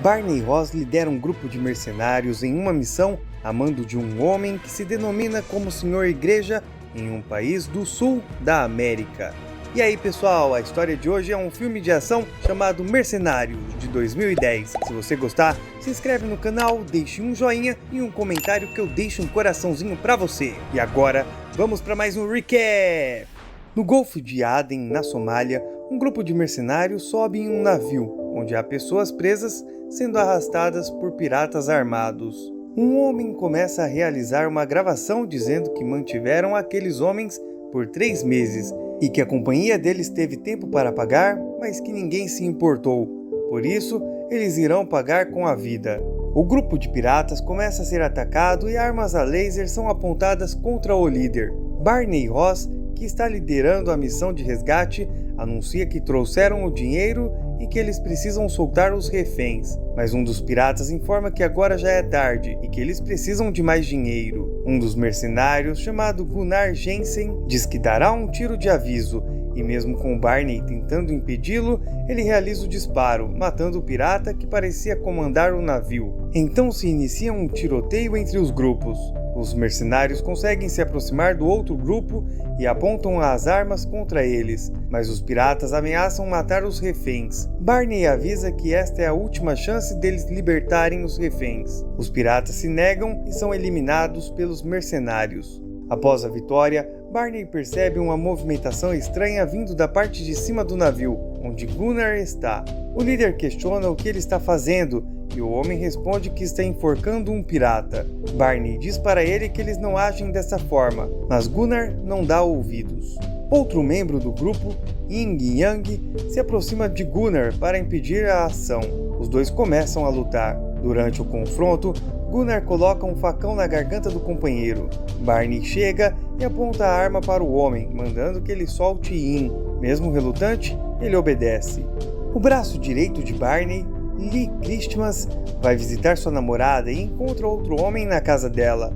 Barney e Ross lideram um grupo de mercenários em uma missão a mando de um homem que se denomina como Senhor Igreja em um país do sul da América. E aí pessoal, a história de hoje é um filme de ação chamado Mercenários, de 2010. Se você gostar, se inscreve no canal, deixe um joinha e um comentário que eu deixo um coraçãozinho pra você. E agora, vamos para mais um recap! No Golfo de Aden, na Somália, um grupo de mercenários sobe em um navio, onde há pessoas presas sendo arrastadas por piratas armados. Um homem começa a realizar uma gravação dizendo que mantiveram aqueles homens por 3 meses e que a companhia deles teve tempo para pagar, mas que ninguém se importou. Por isso, eles irão pagar com a vida. O grupo de piratas começa a ser atacado e armas a laser são apontadas contra o líder. Barney e Ross, que está liderando a missão de resgate, anuncia que trouxeram o dinheiro e que eles precisam soltar os reféns. Mas um dos piratas informa que agora já é tarde e que eles precisam de mais dinheiro. Um dos mercenários, chamado Gunnar Jensen, diz que dará um tiro de aviso, e mesmo com Barney tentando impedi-lo, ele realiza o disparo, matando o pirata que parecia comandar o navio. Então se inicia um tiroteio entre os grupos. Os mercenários conseguem se aproximar do outro grupo e apontam as armas contra eles, mas os piratas ameaçam matar os reféns. Barney avisa que esta é a última chance deles libertarem os reféns. Os piratas se negam e são eliminados pelos mercenários. Após a vitória, Barney percebe uma movimentação estranha vindo da parte de cima do navio, onde Gunnar está. O líder questiona o que ele está fazendo e o homem responde que está enforcando um pirata. Barney diz para ele que eles não agem dessa forma, mas Gunnar não dá ouvidos. Outro membro do grupo, Ying Yang, se aproxima de Gunnar para impedir a ação. Os dois começam a lutar. Durante o confronto, Gunnar coloca um facão na garganta do companheiro. Barney chega e aponta a arma para o homem, mandando que ele solte Ying. Mesmo relutante, ele obedece. O braço direito de Barney, Lee Christmas, vai visitar sua namorada e encontra outro homem na casa dela.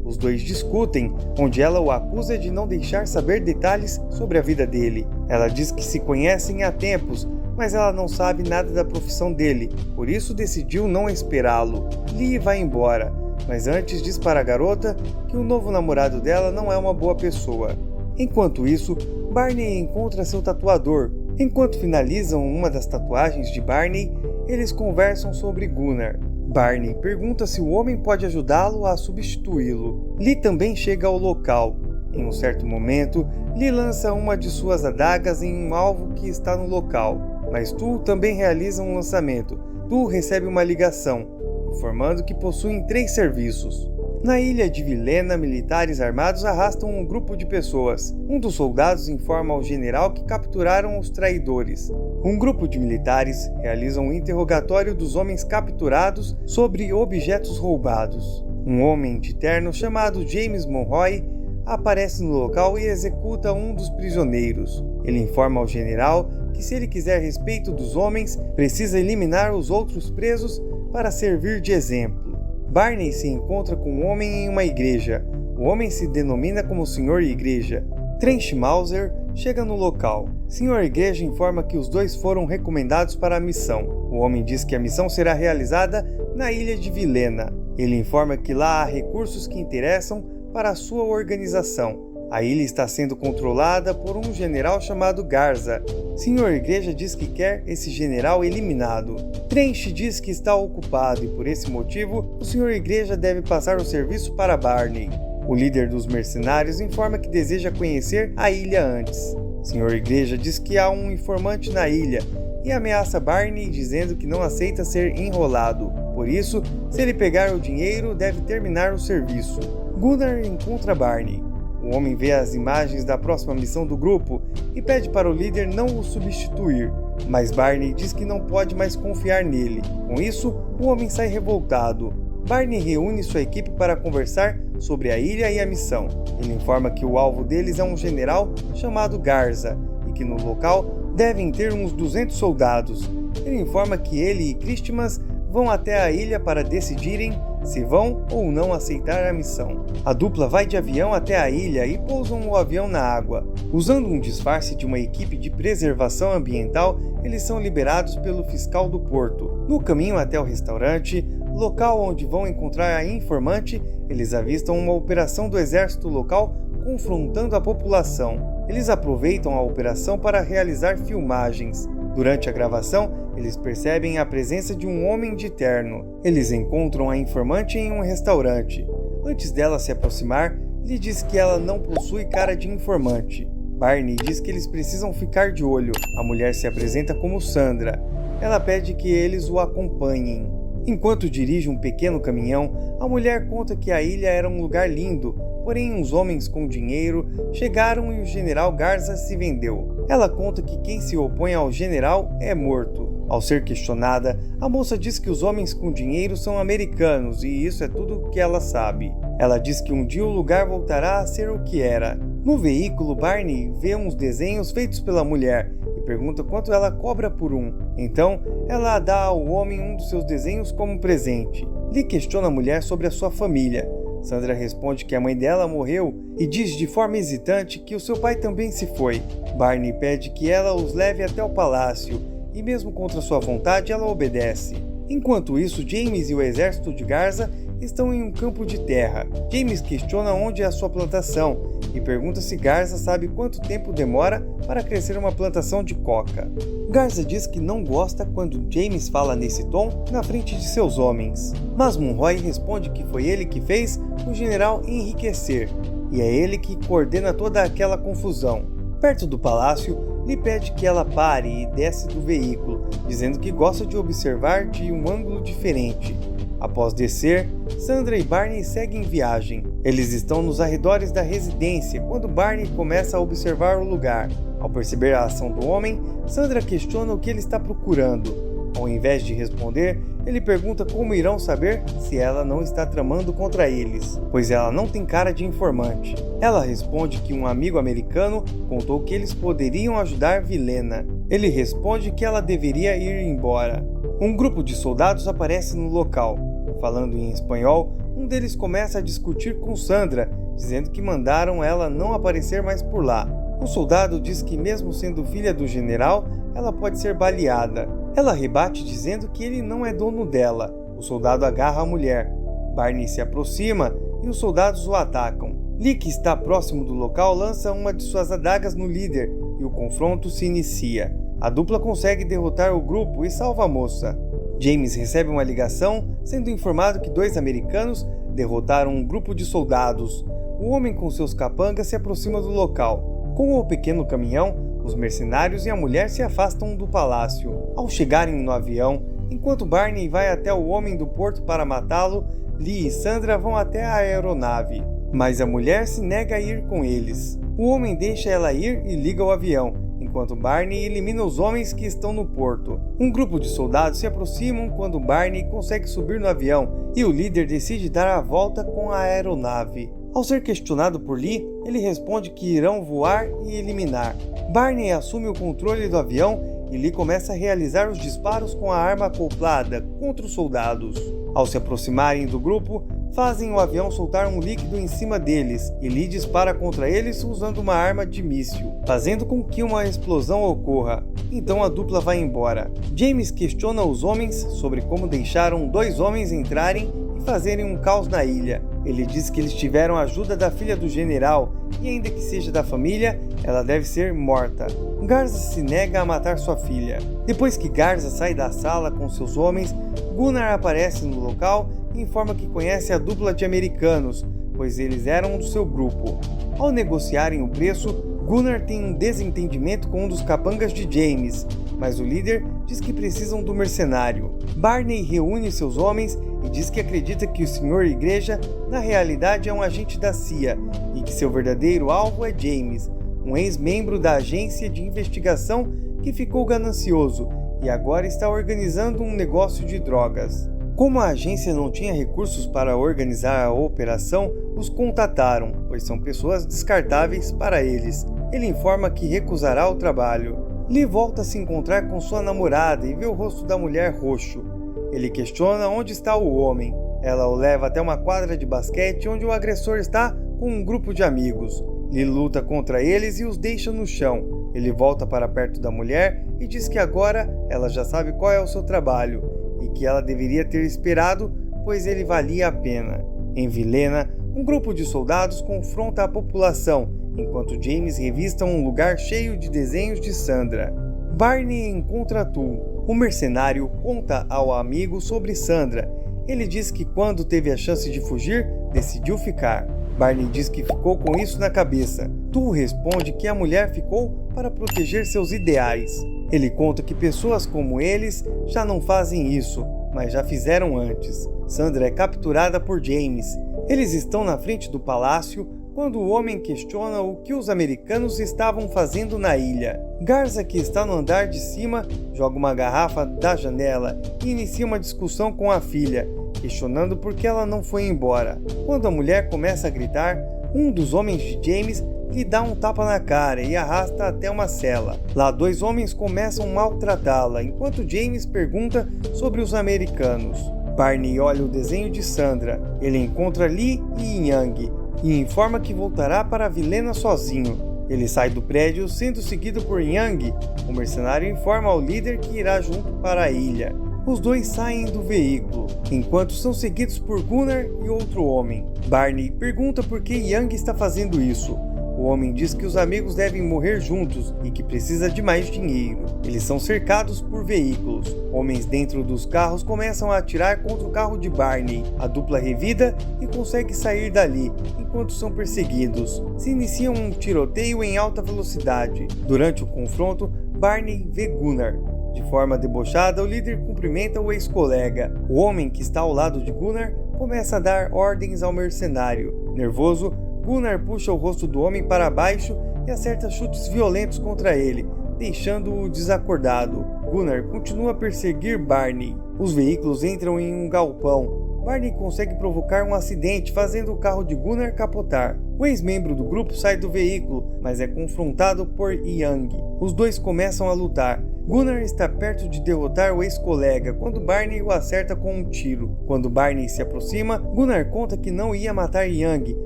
Os dois discutem, onde ela o acusa de não deixar saber detalhes sobre a vida dele. Ela diz que se conhecem há tempos, mas ela não sabe nada da profissão dele, por isso decidiu não esperá-lo. Lee vai embora, mas antes diz para a garota que o novo namorado dela não é uma boa pessoa. Enquanto isso, Barney encontra seu tatuador. Enquanto finalizam uma das tatuagens de Barney, eles conversam sobre Gunnar. Barney pergunta se o homem pode ajudá-lo a substituí-lo. Lee também chega ao local. Em um certo momento, Lee lança uma de suas adagas em um alvo que está no local, mas Tu também realiza um lançamento. Tu recebe uma ligação, informando que possuem 3 serviços. Na ilha de Vilena, militares armados arrastam um grupo de pessoas. Um dos soldados informa ao general que capturaram os traidores. Um grupo de militares realiza um interrogatório dos homens capturados sobre objetos roubados. Um homem de terno chamado James Monroy aparece no local e executa um dos prisioneiros. Ele informa ao general que se ele quiser respeito dos homens, precisa eliminar os outros presos para servir de exemplo. Barney se encontra com um homem em uma igreja. O homem se denomina como Senhor Igreja. Trench Mauser chega no local. Senhor Igreja informa que os dois foram recomendados para a missão. O homem diz que a missão será realizada na ilha de Vilena. Ele informa que lá há recursos que interessam para a sua organização. A ilha está sendo controlada por um general chamado Garza. Senhor Igreja diz que quer esse general eliminado. Trench diz que está ocupado e por esse motivo o Senhor Igreja deve passar o serviço para Barney. O líder dos mercenários informa que deseja conhecer a ilha antes. Senhor Igreja diz que há um informante na ilha e ameaça Barney dizendo que não aceita ser enrolado. Por isso, se ele pegar o dinheiro, deve terminar o serviço. Gunnar encontra Barney. O homem vê as imagens da próxima missão do grupo e pede para o líder não o substituir, mas Barney diz que não pode mais confiar nele. Com isso, o homem sai revoltado. Barney reúne sua equipe para conversar sobre a ilha e a missão. Ele informa que o alvo deles é um general chamado Garza e que no local devem ter uns 200 soldados. Ele informa que ele e Christmas vão até a ilha para decidirem se vão ou não aceitar a missão. A dupla vai de avião até a ilha e pousam o avião na água. Usando um disfarce de uma equipe de preservação ambiental, eles são liberados pelo fiscal do porto. No caminho até o restaurante, local onde vão encontrar a informante, eles avistam uma operação do exército local confrontando a população. Eles aproveitam a operação para realizar filmagens. Durante a gravação, eles percebem a presença de um homem de terno. Eles encontram a informante em um restaurante. Antes dela se aproximar, lhe diz que ela não possui cara de informante. Barney diz que eles precisam ficar de olho. A mulher se apresenta como Sandra. Ela pede que eles o acompanhem. Enquanto dirige um pequeno caminhão, a mulher conta que a ilha era um lugar lindo, porém uns homens com dinheiro chegaram e o general Garza se vendeu. Ela conta que quem se opõe ao general é morto. Ao ser questionada, a moça diz que os homens com dinheiro são americanos e isso é tudo o que ela sabe. Ela diz que um dia o lugar voltará a ser o que era. No veículo, Barney vê uns desenhos feitos pela mulher e pergunta quanto ela cobra por um. Então, ela dá ao homem um dos seus desenhos como presente. Lee questiona a mulher sobre a sua família. Sandra responde que a mãe dela morreu e diz de forma hesitante que o seu pai também se foi. Barney pede que ela os leve até o palácio e mesmo contra sua vontade ela obedece. Enquanto isso, James e o exército de Garza estão em um campo de terra. James questiona onde é a sua plantação e pergunta se Garza sabe quanto tempo demora para crescer uma plantação de coca. Garza diz que não gosta quando James fala nesse tom na frente de seus homens, mas Monroy responde que foi ele que fez o general enriquecer e é ele que coordena toda aquela confusão. Perto do palácio, lhe pede que ela pare e desce do veículo, dizendo que gosta de observar de um ângulo diferente. Após descer, Sandra e Barney seguem viagem. Eles estão nos arredores da residência quando Barney começa a observar o lugar. Ao perceber a ação do homem, Sandra questiona o que ele está procurando. Ao invés de responder, ele pergunta como irão saber se ela não está tramando contra eles, pois ela não tem cara de informante. Ela responde que um amigo americano contou que eles poderiam ajudar Vilena. Ele responde que ela deveria ir embora. Um grupo de soldados aparece no local. Falando em espanhol, um deles começa a discutir com Sandra, dizendo que mandaram ela não aparecer mais por lá. O soldado diz que mesmo sendo filha do general, ela pode ser baleada. Ela rebate dizendo que ele não é dono dela. O soldado agarra a mulher. Barney se aproxima e os soldados o atacam. Lee, que está próximo do local, lança uma de suas adagas no líder e o confronto se inicia. A dupla consegue derrotar o grupo e salva a moça. James recebe uma ligação, sendo informado que 2 americanos derrotaram um grupo de soldados. O homem com seus capangas se aproxima do local. Com o pequeno caminhão, os mercenários e a mulher se afastam do palácio. Ao chegarem no avião, enquanto Barney vai até o homem do porto para matá-lo, Lee e Sandra vão até a aeronave. Mas a mulher se nega a ir com eles. O homem deixa ela ir e liga o avião, enquanto Barney elimina os homens que estão no porto. Um grupo de soldados se aproximam quando Barney consegue subir no avião e o líder decide dar a volta com a aeronave. Ao ser questionado por Lee, ele responde que irão voar e eliminar. Barney assume o controle do avião e Lee começa a realizar os disparos com a arma acoplada contra os soldados. Ao se aproximarem do grupo, fazem o avião soltar um líquido em cima deles e Lee dispara contra eles usando uma arma de míssil, fazendo com que uma explosão ocorra. Então a dupla vai embora. James questiona os homens sobre como deixaram 2 homens entrarem e fazerem um caos na ilha. Ele diz que eles tiveram a ajuda da filha do general e ainda que seja da família, ela deve ser morta. Garza se nega a matar sua filha. Depois que Garza sai da sala com seus homens, Gunnar aparece no local e informa que conhece a dupla de americanos, pois eles eram do seu grupo. Ao negociarem o preço, Gunnar tem um desentendimento com um dos capangas de James, mas o líder diz que precisam do mercenário. Barney reúne seus homens e diz que acredita que o Sr. Igreja na realidade é um agente da CIA e que seu verdadeiro alvo é James, um ex-membro da agência de investigação que ficou ganancioso e agora está organizando um negócio de drogas. Como a agência não tinha recursos para organizar a operação, os contataram, pois são pessoas descartáveis para eles. Ele informa que recusará o trabalho. Lee volta a se encontrar com sua namorada e vê o rosto da mulher roxo. Ele questiona onde está o homem. Ela o leva até uma quadra de basquete onde o agressor está com um grupo de amigos. Lee luta contra eles e os deixa no chão. Ele volta para perto da mulher e diz que agora ela já sabe qual é o seu trabalho e que ela deveria ter esperado, pois ele valia a pena. Em Vilhena, um grupo de soldados confronta a população, enquanto James revista um lugar cheio de desenhos de Sandra. Barney encontra Tul. O mercenário conta ao amigo sobre Sandra. Ele diz que quando teve a chance de fugir, decidiu ficar. Barney diz que ficou com isso na cabeça. Tul responde que a mulher ficou para proteger seus ideais. Ele conta que pessoas como eles já não fazem isso, mas já fizeram antes. Sandra é capturada por James. Eles estão na frente do palácio quando o homem questiona o que os americanos estavam fazendo na ilha. Garza, que está no andar de cima, joga uma garrafa da janela e inicia uma discussão com a filha, questionando por que ela não foi embora. Quando a mulher começa a gritar, um dos homens de James lhe dá um tapa na cara e arrasta até uma cela. Lá, dois homens começam a maltratá-la, enquanto James pergunta sobre os americanos. Barney olha o desenho de Sandra. Ele encontra Lee e Yang e informa que voltará para Vilhena sozinho. Ele sai do prédio sendo seguido por Yang. O mercenário informa ao líder que irá junto para a ilha. Os dois saem do veículo, enquanto são seguidos por Gunnar e outro homem. Barney pergunta por que Yang está fazendo isso. O homem diz que os amigos devem morrer juntos e que precisa de mais dinheiro. Eles são cercados por veículos. Homens dentro dos carros começam a atirar contra o carro de Barney. A dupla revida e consegue sair dali, enquanto são perseguidos. Se inicia um tiroteio em alta velocidade. Durante o confronto, Barney vê Gunnar. De forma debochada, o líder cumprimenta o ex-colega. O homem que está ao lado de Gunnar começa a dar ordens ao mercenário. Nervoso, Gunnar puxa o rosto do homem para baixo e acerta chutes violentos contra ele, deixando-o desacordado. Gunnar continua a perseguir Barney. Os veículos entram em um galpão. Barney consegue provocar um acidente, fazendo o carro de Gunnar capotar. O ex-membro do grupo sai do veículo, mas é confrontado por Yang. Os dois começam a lutar. Gunnar está perto de derrotar o ex-colega quando Barney o acerta com um tiro. Quando Barney se aproxima, Gunnar conta que não ia matar Yang,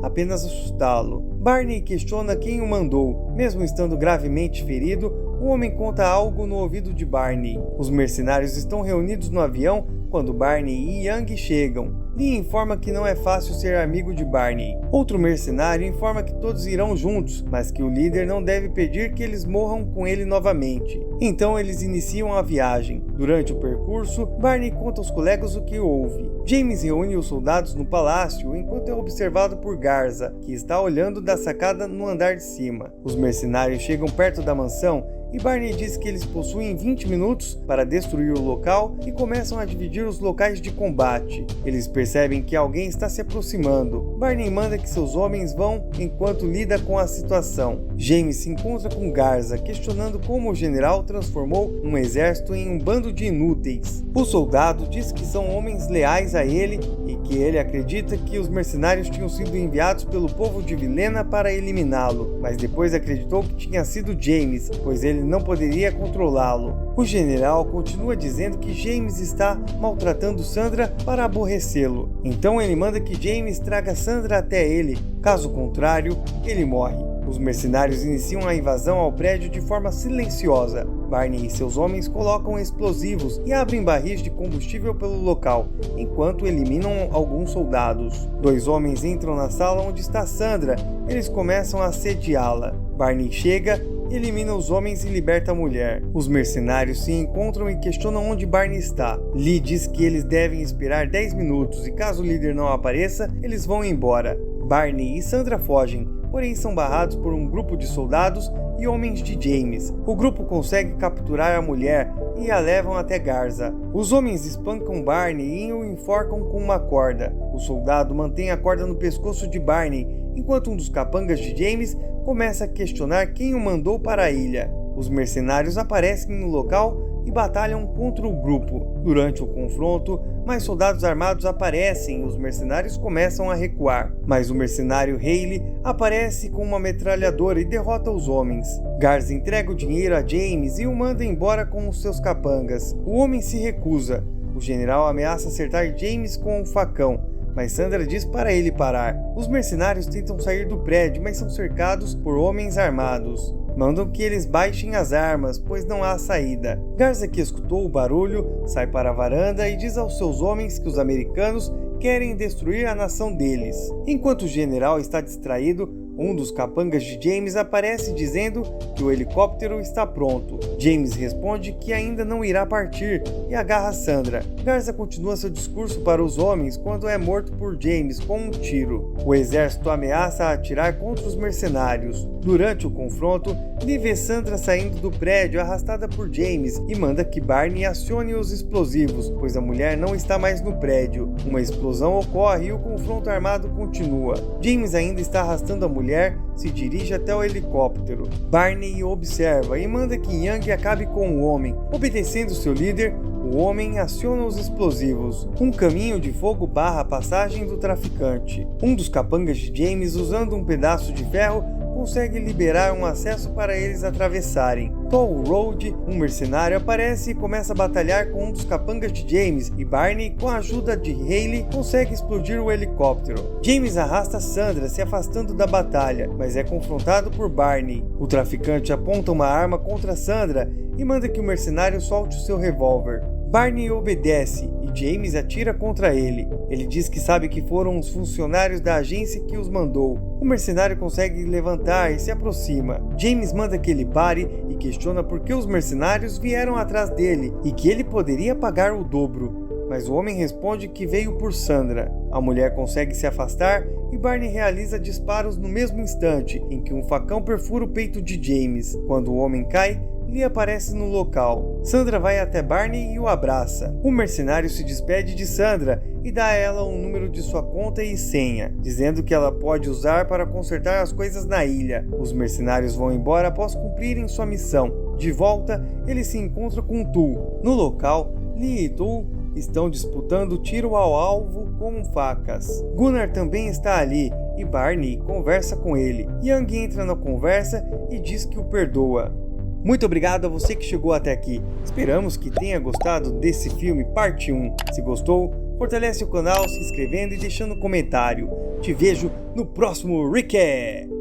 apenas assustá-lo. Barney questiona quem o mandou. Mesmo estando gravemente ferido, o homem conta algo no ouvido de Barney. Os mercenários estão reunidos no avião quando Barney e Yang chegam. Lee informa que não é fácil ser amigo de Barney. Outro mercenário informa que todos irão juntos, mas que o líder não deve pedir que eles morram com ele novamente. Então eles iniciam a viagem. Durante o percurso, Barney conta aos colegas o que houve. James reúne os soldados no palácio enquanto é observado por Garza, que está olhando da sacada no andar de cima. Os mercenários chegam perto da mansão e Barney diz que eles possuem 20 minutos para destruir o local e começam a dividir os locais de combate. Eles percebem que alguém está se aproximando. Barney manda que seus homens vão enquanto lida com a situação. James se encontra com Garza, questionando como o general transformou um exército em um bando de inúteis. O soldado diz que são homens leais a ele e que ele acredita que os mercenários tinham sido enviados pelo povo de Vilhena para eliminá-lo, mas depois acreditou que tinha sido James, pois ele não poderia controlá-lo. O general continua dizendo que James está maltratando Sandra para aborrecê-lo. Então ele manda que James traga Sandra até ele, caso contrário, ele morre. Os mercenários iniciam a invasão ao prédio de forma silenciosa. Barney e seus homens colocam explosivos e abrem barris de combustível pelo local, enquanto eliminam alguns soldados. Dois homens entram na sala onde está Sandra. Eles começam a assediá-la. Barney chega, elimina os homens e liberta a mulher. Os mercenários se encontram e questionam onde Barney está. Lee diz que eles devem esperar 10 minutos e caso o líder não apareça, eles vão embora. Barney e Sandra fogem, porém são barrados por um grupo de soldados e homens de James. O grupo consegue capturar a mulher e a levam até Garza. Os homens espancam Barney e o enforcam com uma corda. O soldado mantém a corda no pescoço de Barney, enquanto um dos capangas de James começa a questionar quem o mandou para a ilha. Os mercenários aparecem no local e batalham contra o grupo. Durante o confronto, mais soldados armados aparecem e os mercenários começam a recuar. Mas o mercenário Haley aparece com uma metralhadora e derrota os homens. Garza entrega o dinheiro a James e o manda embora com os seus capangas. O homem se recusa. O general ameaça acertar James com um facão, mas Sandra diz para ele parar. Os mercenários tentam sair do prédio, mas são cercados por homens armados. mandam que eles baixem as armas, pois não há saída. Garza, que escutou o barulho, sai para a varanda e diz aos seus homens que os americanos querem destruir a nação deles. Enquanto o general está distraído, um dos capangas de James aparece dizendo que o helicóptero está pronto. James responde que ainda não irá partir e agarra Sandra. Garza continua seu discurso para os homens quando é morto por James com um tiro. O exército ameaça atirar contra os mercenários. Durante o confronto, Lee vê Sandra saindo do prédio arrastada por James e manda que Barney acione os explosivos, pois a mulher não está mais no prédio. Uma explosão ocorre e o confronto armado continua. James ainda está arrastando a mulher, se dirige até o helicóptero. Barney observa e manda que Young acabe com o homem. Obedecendo seu líder, o homem aciona os explosivos. Um caminho de fogo barra a passagem do traficante. Um dos capangas de James, usando um pedaço de ferro, consegue liberar um acesso para eles atravessarem. Toll Road, um mercenário, aparece e começa a batalhar com um dos capangas de James, e Barney, com a ajuda de Haley, consegue explodir o helicóptero. James arrasta Sandra, se afastando da batalha, mas é confrontado por Barney. O traficante aponta uma arma contra Sandra e manda que o mercenário solte o seu revólver. Barney obedece e James atira contra ele. Ele diz que sabe que foram os funcionários da agência que os mandou. O mercenário consegue levantar e se aproxima. James manda que ele pare e questiona por que os mercenários vieram atrás dele e que ele poderia pagar o dobro. Mas o homem responde que veio por Sandra. A mulher consegue se afastar e Barney realiza disparos no mesmo instante em que um facão perfura o peito de James. Quando o homem cai, Lee aparece no local. Sandra vai até Barney e o abraça. O mercenário se despede de Sandra e dá a ela um número de sua conta e senha, dizendo que ela pode usar para consertar as coisas na ilha. Os mercenários vão embora após cumprirem sua missão. De volta, ele se encontra com Tull. No local, Lee e Tull estão disputando tiro ao alvo com facas. Gunnar também está ali e Barney conversa com ele. Young entra na conversa e diz que o perdoa. Muito obrigado a você que chegou até aqui. Esperamos que tenha gostado desse filme parte 1. Se gostou, fortalece o canal se inscrevendo e deixando um comentário. Te vejo no próximo recap!